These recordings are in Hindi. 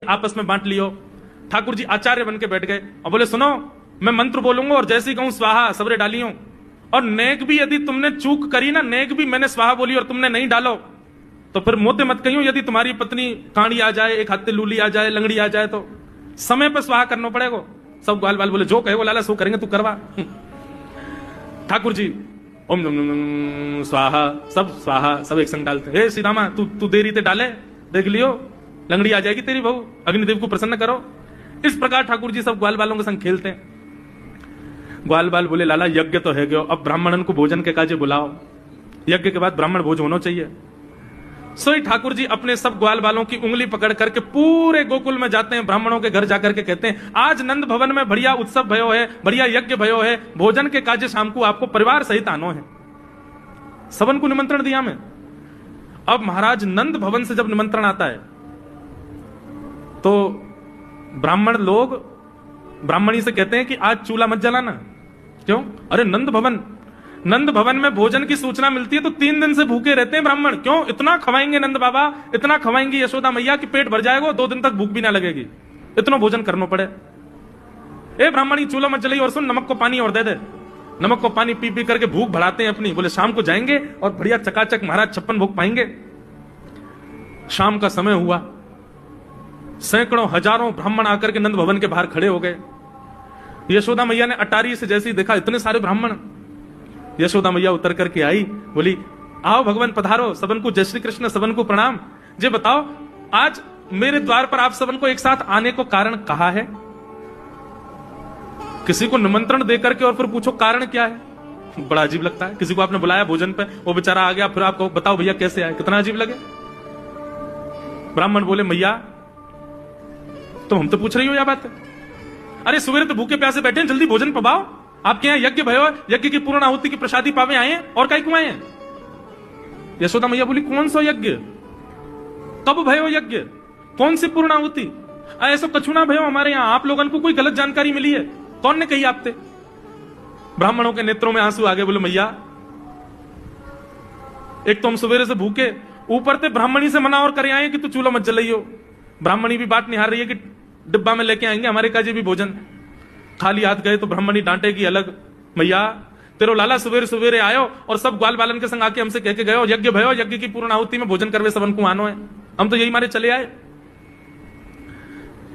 आपस में बांट लियो। ठाकुर जी आचार्य बन के बैठ गए और बोले सुनो, मैं मंत्र बोलूंगा और जैसे ही कहूं स्वाहा सबरे डालियो, और नेक भी यदि तुमने चूक करी ना, नेक भी मैंने स्वाहा बोली और तुमने नहीं डालो तो फिर मोते मत कहियो। यदि तुम्हारी पत्नी कांडी आ जाए, एक हाथे लूली आ जाए, लंगड़ी आ जाए तो समय पर स्वाहा करना पड़ेगा। सब ग्वाल बाल बोले जो कहेगो लाला सो करेंगे, तू करवा। ठाकुर जी ओम नम नम स्वाहा, सब स्वाहा, सब एक संग डालते। हे श्री रामा, तू देरी ते डाले, देख लियो लंगड़ी आ जाएगी तेरी बहू, अग्निदेव को प्रसन्न करो। इस प्रकार ठाकुर जी सब ग्वाल बालों के संग खेलते हैं। ग्वाल बाल बोले लाला यज्ञ तो है गयो, अब ब्राह्मणन को भोजन के काजे बुलाओ, यज्ञ के बाद ब्राह्मण भोज होना चाहिए। सोई ठाकुर जी अपने सब ग्वाल बालों की उंगली पकड़ करके पूरे गोकुल में जाते हैं, ब्राह्मणों के घर जाकर के कहते हैं आज नंद भवन में बढ़िया उत्सव भयो है, बढ़िया यज्ञ भयो है, भोजन के काजे शाम को आपको परिवार सहित आनो है। सबन को निमंत्रण दिया मैं। अब महाराज नंद भवन से जब निमंत्रण आता है तो ब्राह्मण लोग ब्राह्मणी से कहते हैं कि आज चूल्हा मत जलाना। क्यों? अरे नंद भवन में भोजन की सूचना मिलती है तो 3 दिन से भूखे रहते हैं ब्राह्मण। क्यों? इतना खवाएंगे नंद बाबा, इतना खवाएंगे यशोदा मैया कि पेट भर जाएगा, 2 दिन तक भूख भी ना लगेगी, इतना भोजन करना पड़े। ए ब्राह्मणी चूल्हा मत जलाई और सुन, नमक को पानी और दे दे। नमक को पानी पी पी करके भूख बढ़ाते हैं अपनी। बोले शाम को जाएंगे और बढ़िया चकाचक महाराज 56 भोग पाएंगे। शाम का समय हुआ, सैकड़ों हजारों ब्राह्मण आकर के नंद भवन के बाहर खड़े हो गए। यशोदा मैया ने अटारी से जैसे ही देखा इतने सारे ब्राह्मण, यशोदा मैया उतर करके आई, बोली आओ भगवान पधारो, सबन को जय श्री कृष्ण, सबन को प्रणाम। जे बताओ आज मेरे द्वार पर आप सबन को एक साथ आने को कारण कहा है? किसी को निमंत्रण देकर के और फिर पूछो कारण क्या है, बड़ा अजीब लगता है। किसी को आपने बुलाया भोजन पे, वो बेचारा आ गया, फिर आपको बताओ भैया कैसे आए, कितना अजीब लगे। ब्राह्मण बोले मैया तुम हमसे पूछ रही हो यह बात? अरे सवेरे तो भूखे प्यासे बैठे हैं, जल्दी भोजन पबाओ। आपके यहाँ यज्ञ भयो, यज्ञ की पूर्ण आहुति की प्रसादी पावे आए हैं, और कई को आए हैं? यशोदा मैया बोली कौन सा यज्ञ, कब भयो यज्ञ, कौन सी पूर्ण आहुति? ऐसा कछुना भयो हमारे यहाँ, आप लोगों को कोई गलत जानकारी मिली है? कौन ने कही आपसे? ब्राह्मणों के नेत्रों में आंसू आ गए। बोले मैया एक तो हम सवेरे से भूखे, ऊपर से ब्राह्मणी से मना और करे आए कि तू चूल्हा मत जलाइयो। ब्राह्मणी भी बात निहार रही है कि डिब्बा में लेके आएंगे हमारे काजे भी भोजन, खाली हाथ गए तो ब्राह्मणी डांटेगी अलग। मैया तेरो लाला सवेरे सवेरे आयो और सब ग्वाल बालन के संग आके हमसे कह के गए यज्ञ भयो, यज्ञ की पूर्ण आहुति में भोजन करवे सबन को आनो है, हम तो यही मारे चले आए।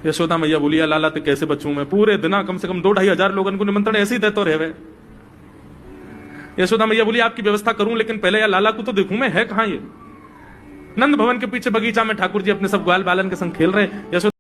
यशोदा मैया बोलिया लाला तो कैसे बचूं मैं, पूरे दिन कम से कम 2-2.5 हजार लोगों को निमंत्रण ऐसे ही देते रहे। यशोदा मैया बोली आपकी व्यवस्था करूं, लेकिन पहले यार लाला को तो देखूं मैं, है कहां ये? नंद भवन के पीछे बगीचा में ठाकुर जी अपने सब ग्वाल बालन के संग खेल रहे। यशोदा